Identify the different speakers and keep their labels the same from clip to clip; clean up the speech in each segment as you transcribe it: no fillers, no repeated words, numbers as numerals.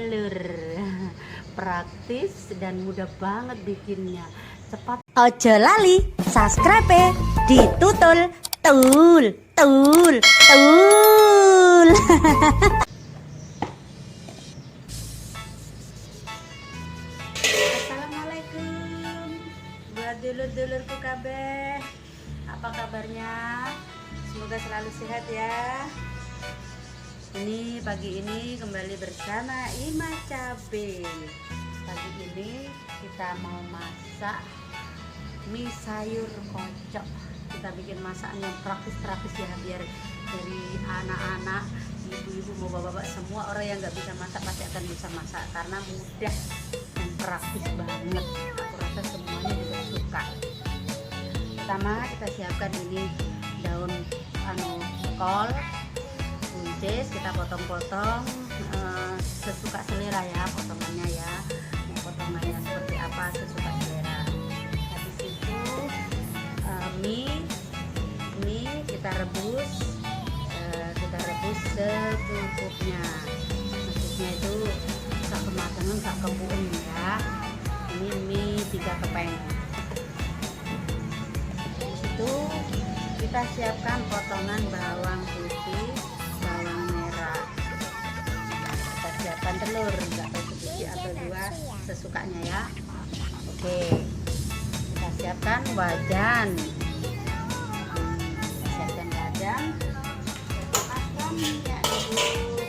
Speaker 1: telur. Praktis dan mudah banget bikinnya. Cepat. Ojo lali subscribe ditutul tul tul tul. Assalamualaikum buat dulur-dulurku kabeh. Apa kabarnya? Semoga selalu sehat ya. Ini pagi ini kembali bersama Ima Cabe. Pagi ini kita mau masak mie sayur kocok. Kita bikin masakan yang praktis-praktis ya, biar dari anak-anak, ibu-ibu, mau bapak-bapak, semua orang yang nggak bisa masak pasti akan bisa masak karena mudah dan praktis banget. Aku rasa semuanya juga suka. Pertama kita siapkan ini daun kol buncis, kita potong-potong sesuka selera ya, potongannya ya, potongannya seperti apa sesuka selera. Habis itu mie kita rebus secukupnya, maksudnya itu sak kematangan sak kebun ya. Ini mie 3 kepeng. Habis itu kita siapkan potongan bawang putih, bawang merah. Kita siapkan telur, nggak tahu sebiji atau 2 sesukanya ya. Oke, kita siapkan wajan. Siapkan wajan. Siapkan minyak dulu.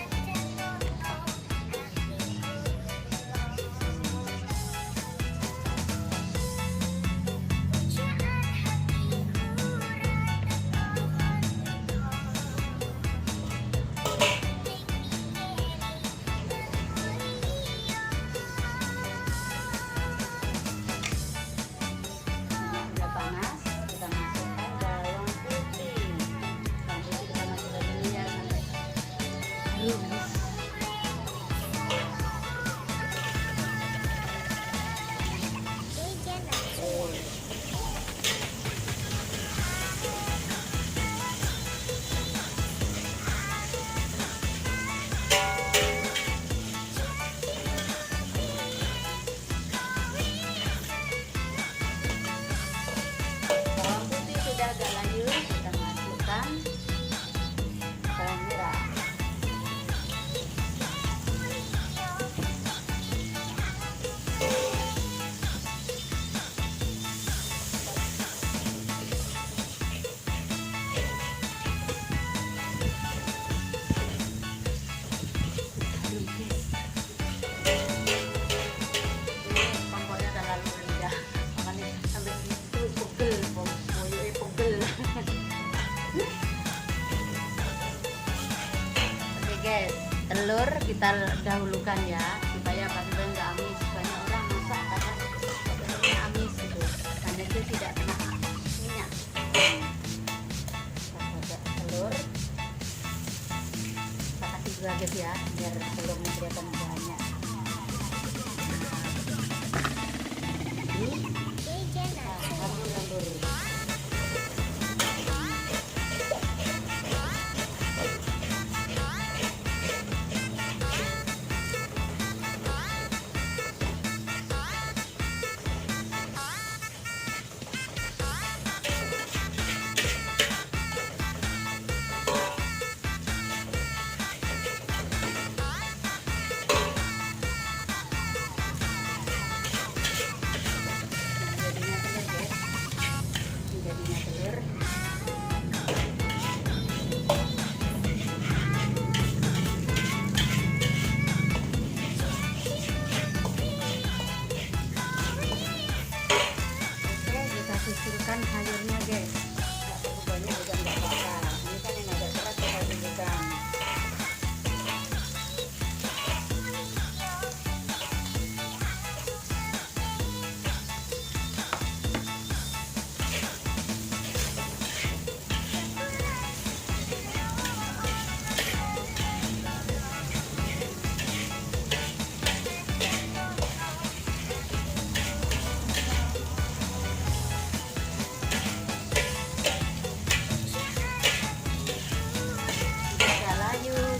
Speaker 1: Bawang putih sudah agak lanjut, kita masukkan bawang merah. Kompornya terlalu rendah, makanya sampai itu pegel, moyoke pegel. Oke guys, telur kita dahulukan ya, supaya supaya nggak amis. Banyak orang masak karena telurnya amis gitu, karena itu tidak kena minyak. Kita telur, kita kasih guys ya, biar telurnya kelihatan banyak. Susurkan sayurnya guys, nggak perlu banyak juga nggak apa-apa. Ini kan yang agak keras kita susurkan.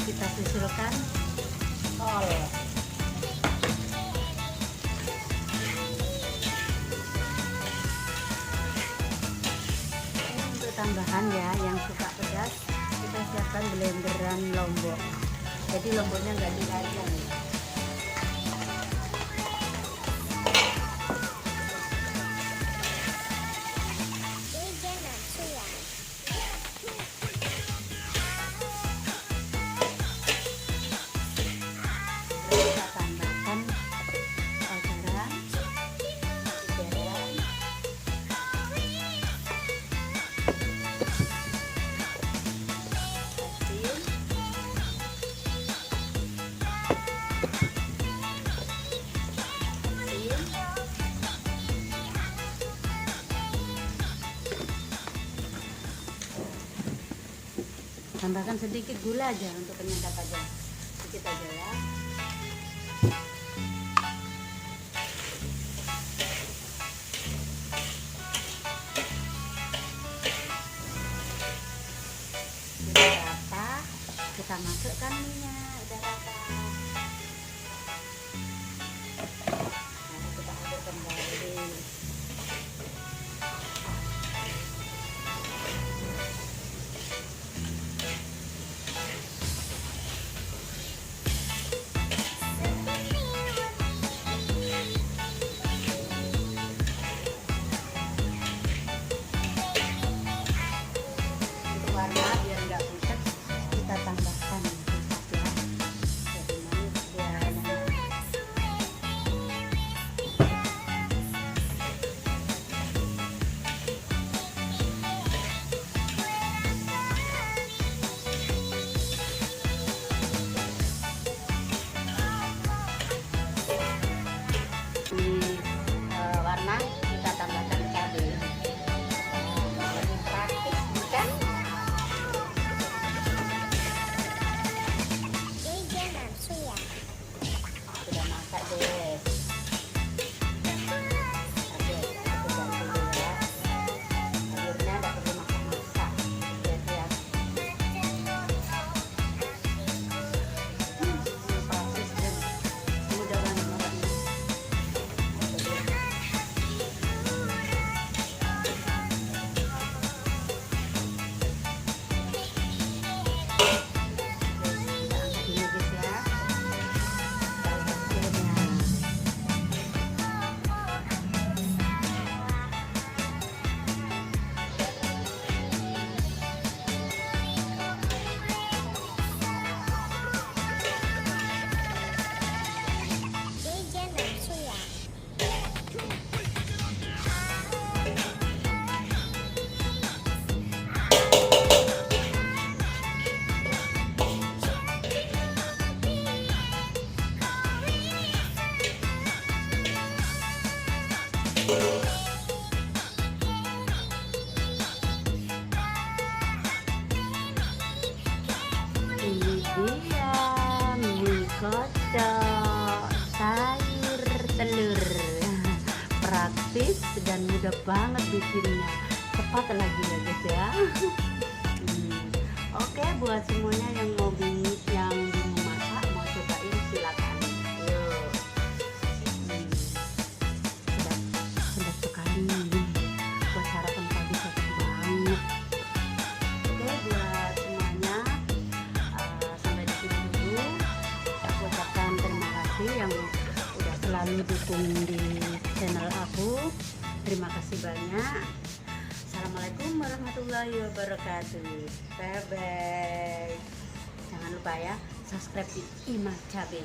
Speaker 1: Kita susurkan kol. tambahan ya, yang suka pedas kita siapkan blenderan lombok, jadi lomboknya nggak dirajang. Kita tambahkan garam, tambahkan sedikit gula aja untuk penyedap aja, sedikit aja ya. Udah rata, kita masukkan minyak. Udah rata, nah, kita aduk kembali. Warna biar nggak pucat kita tambahkan kecap ya, jadi manis biar warna kita tambahkan cabai. Lebih praktis bukan? Sudah masak deh. Oke, kita ganti dulu ya. Sayurnya nggak perlu masak-masak. Ya. Praktis dan mudah banget buatnya. Ini dia mie kocok sayur telur, praktis dan mudah banget bikinnya, cepat lagi ya guys ya. Oke, buat semuanya yang mau masak, mau cobain silakan. Yuk. Sedap sekali buat sarapan pagi, cocok banget. Oke, buat semuanya sampai di sini dulu. Aku ucapkan terima kasih yang udah selalu dukung di channel aku. Terima kasih banyak. Assalamualaikum warahmatullahi wabarakatuh. Bye bye. Jangan lupa ya subscribe di Ima Cabe.